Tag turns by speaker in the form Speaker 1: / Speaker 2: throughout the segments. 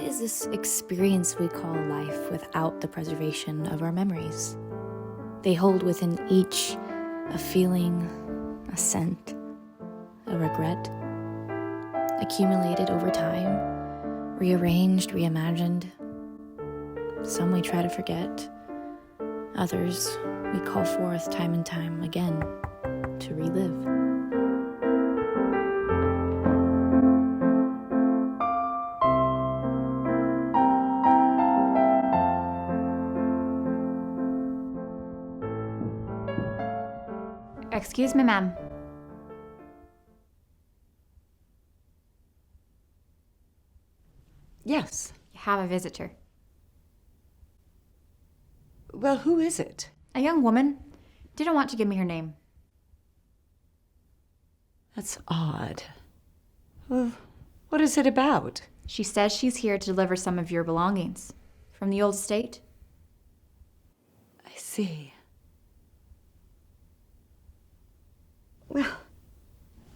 Speaker 1: is this experience we call life without the preservation of our memories? They hold within each a feeling, a scent, a regret, accumulated over time, rearranged, reimagined. Some we try to forget, others we call forth time and time again to relive.
Speaker 2: Excuse me, ma'am.
Speaker 3: Yes.
Speaker 2: You have a visitor.
Speaker 3: Well, who is it?
Speaker 2: A young woman. Didn't want to give me her name.
Speaker 3: That's odd. Well, what is it about?
Speaker 2: She says she's here to deliver some of your belongings. From the old estate.
Speaker 3: I see. Well,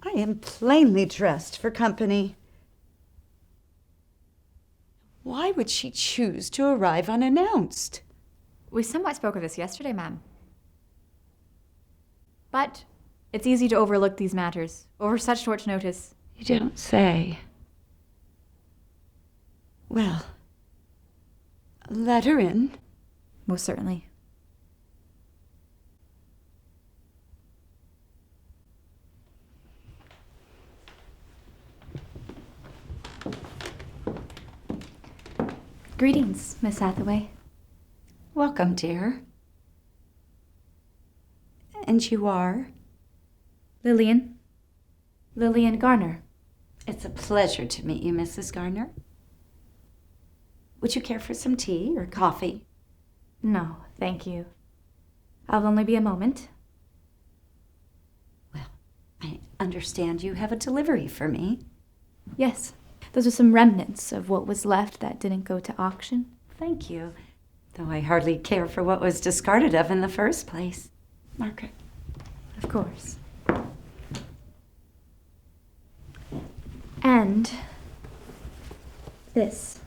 Speaker 3: I am plainly dressed for company. Why would she choose to arrive unannounced?
Speaker 2: We somewhat spoke of this yesterday, ma'am. But it's easy to overlook these matters over such short notice.
Speaker 3: You don't say. Well, let her in.
Speaker 2: Most certainly. Greetings, Miss Hathaway.
Speaker 3: Welcome, dear. And you are?
Speaker 2: Lillian Garner.
Speaker 3: It's a pleasure to meet you, Mrs. Garner. Would you care for some tea or coffee?
Speaker 2: No, thank you. I'll only be a moment.
Speaker 3: Well, I understand you have a delivery for me.
Speaker 2: Yes, those are some remnants of what was left that didn't go to auction.
Speaker 3: Thank you. Though I hardly care for what was discarded of in the first place. Margaret.
Speaker 2: Of course. And this.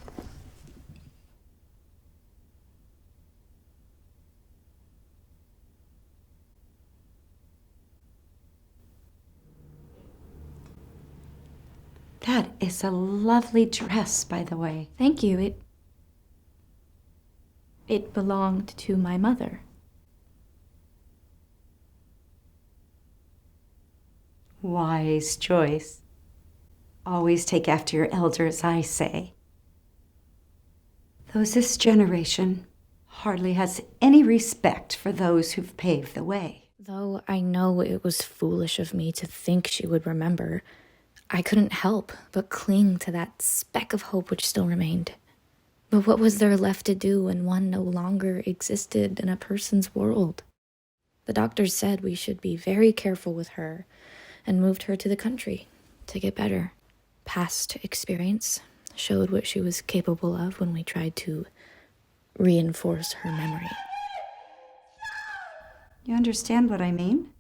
Speaker 3: That is a lovely dress, by the way.
Speaker 2: Thank you. It belonged to my mother.
Speaker 3: Wise choice. Always take after your elders, I say. Though this generation hardly has any respect for those who've paved the way.
Speaker 1: Though I know it was foolish of me to think she would remember, I couldn't help but cling to that speck of hope which still remained. But what was there left to do when one no longer existed in a person's world? The doctors said we should be very careful with her and moved her to the country to get better. Past experience showed what she was capable of when we tried to reinforce her memory.
Speaker 3: You understand what I mean?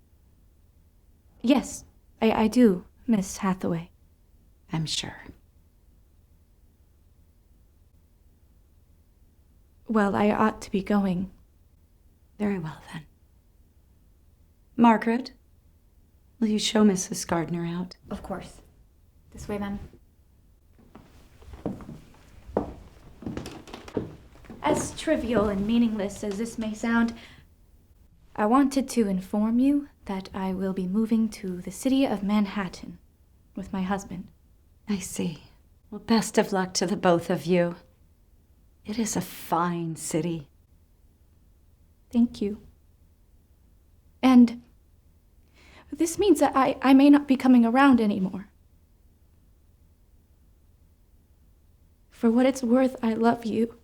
Speaker 2: Yes, I do, Miss Hathaway.
Speaker 3: I'm sure.
Speaker 2: Well, I ought to be going.
Speaker 3: Very well, then. Margaret, will you show Mrs. Gardner out?
Speaker 2: Of course. This way, ma'am. As trivial and meaningless as this may sound, I wanted to inform you that I will be moving to the city of Manhattan with my husband.
Speaker 3: I see. Well, best of luck to the both of you. It is a fine city.
Speaker 2: Thank you. And this means that I may not be coming around anymore. For what it's worth, I love you.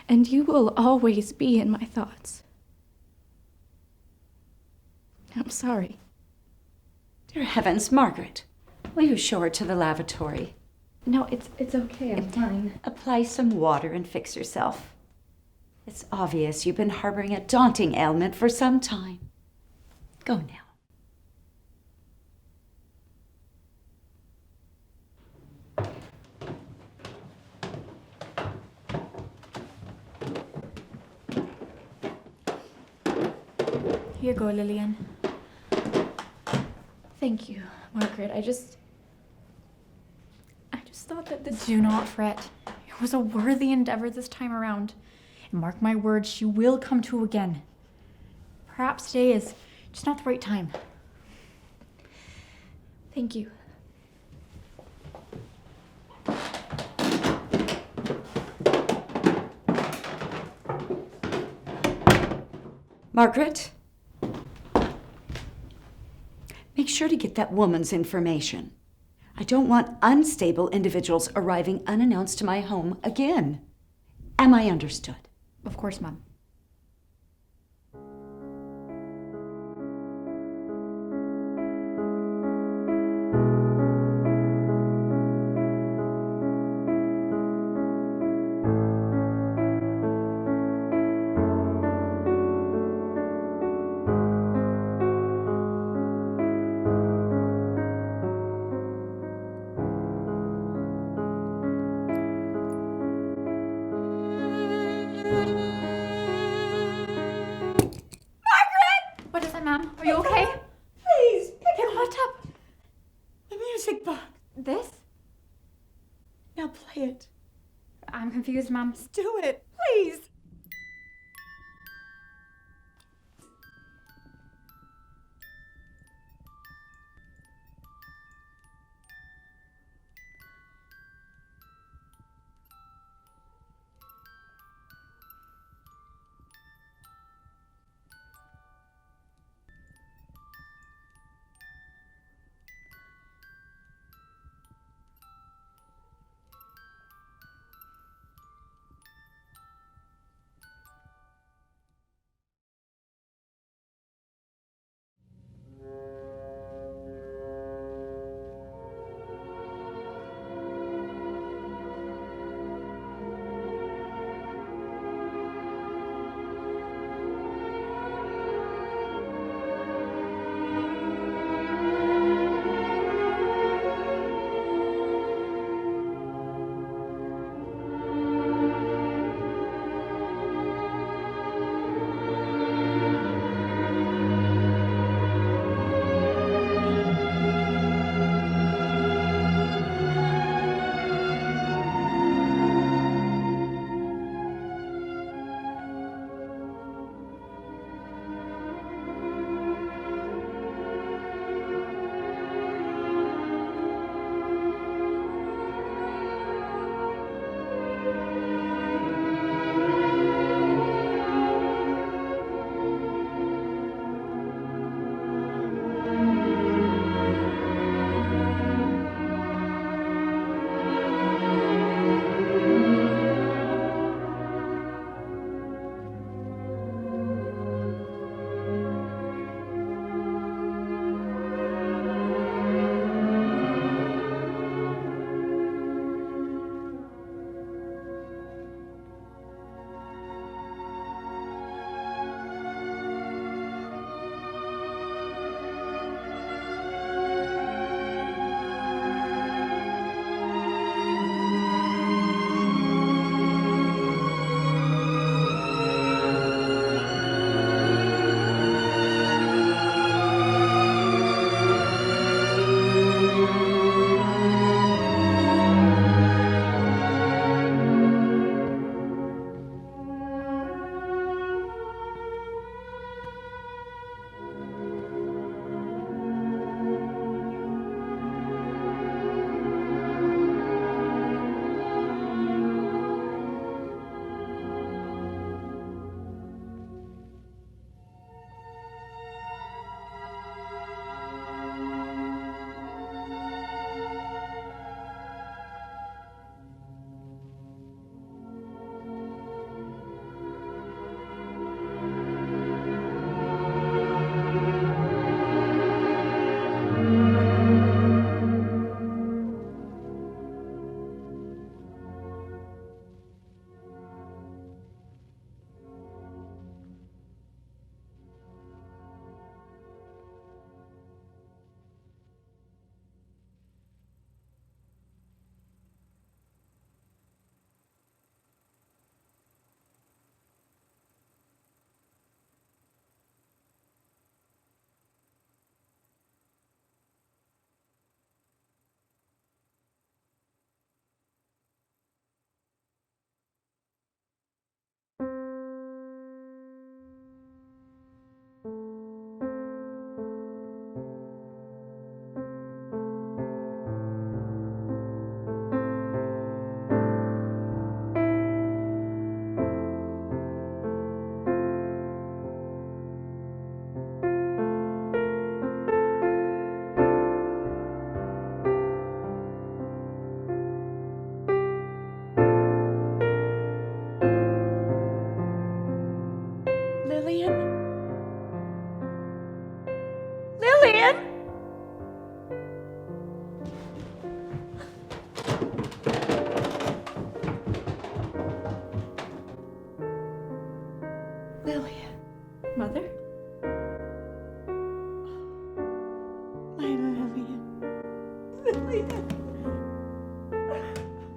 Speaker 2: And you will always be in my thoughts. I'm sorry.
Speaker 3: Dear heavens, Margaret, will you show her to the lavatory?
Speaker 2: No, it's okay. I'm fine.
Speaker 3: Apply some water and fix yourself. It's obvious you've been harboring a daunting ailment for some time. Go now.
Speaker 2: Here you go, Lillian. Thank you, Margaret. I just thought that this...
Speaker 4: Do not fret. It was a worthy endeavor this time around. And mark my words, she will come to again. Perhaps today is just not the right time.
Speaker 2: Thank you.
Speaker 3: Margaret? Make sure to get that woman's information. I don't want unstable individuals arriving unannounced to my home again. Am I understood?
Speaker 4: Of course, Mom. What is it, Mom? Are you okay?
Speaker 3: Please, pick
Speaker 4: Pick what up?
Speaker 3: the music box.
Speaker 4: This?
Speaker 3: Now play it.
Speaker 4: I'm confused, Mom.
Speaker 3: Do it, please.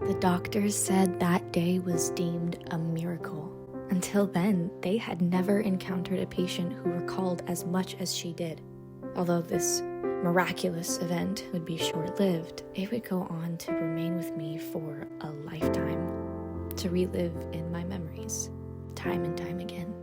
Speaker 1: The doctors said that day was deemed a miracle. Until then, they had never encountered a patient who recalled as much as she did. Although this miraculous event would be short-lived, it would go on to remain with me for a lifetime, to relive in my memories, time and time again.